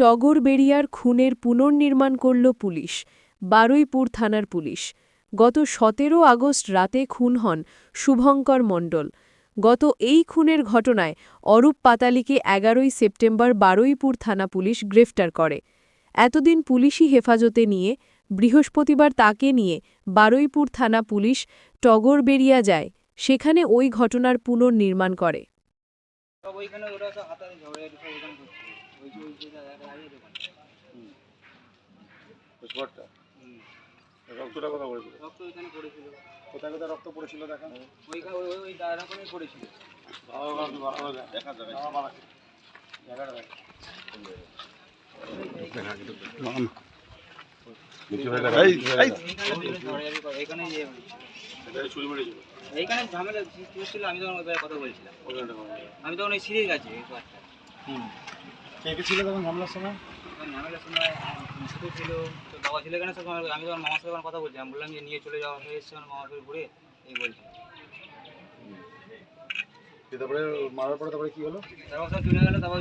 টগরবেড়িয়ার খুনের পুনর্নির্মাণ করল পুলিশ। বারুইপুর থানার পুলিশ গত ১৭ আগস্ট রাতে খুন হন শুভঙ্কর মণ্ডল। গত এই খুনের ঘটনায় অরূপ পাতালিকে ১১ই সেপ্টেম্বর বারুইপুর থানা পুলিশ গ্রেফতার করে। এতদিন পুলিশি হেফাজতে নিয়ে বৃহস্পতিবার তাকে নিয়ে বারুইপুর থানা পুলিশ টগরবেড়িয়া যায়, সেখানে ওই ঘটনার পুনর্নির্মাণ করে। রক্তটা কথা বলেছিল, রক্ত ওইখানে পড়েছিল। কোথায় কোথায় রক্ত পড়েছিল দেখেন, ওইখানে ওই দাঁড়ানোই পড়েছিল। দেখা যাবে জায়গাটা দেখ। এইখানে ঝামেলা ছিল, আমি তখন ওই কথা বলছিলাম। আমি তখন ওই সিঁড়ির কাছে কে ছিল তখন ঝামেলার সময়? ঝামেলার সময় ছোটো ছিল, তো বাবা ছিল এখানে। আমি তখন মামার সাথে কথা বলছিলাম, বললাম যে নিয়ে চলে যাওয়া হয়ে এসছে মামার সাথে ঘুরে, এই বলছি। তারপরে মারার পরে তারপরে কি হলো? তারপর চলে গেলো। তারপর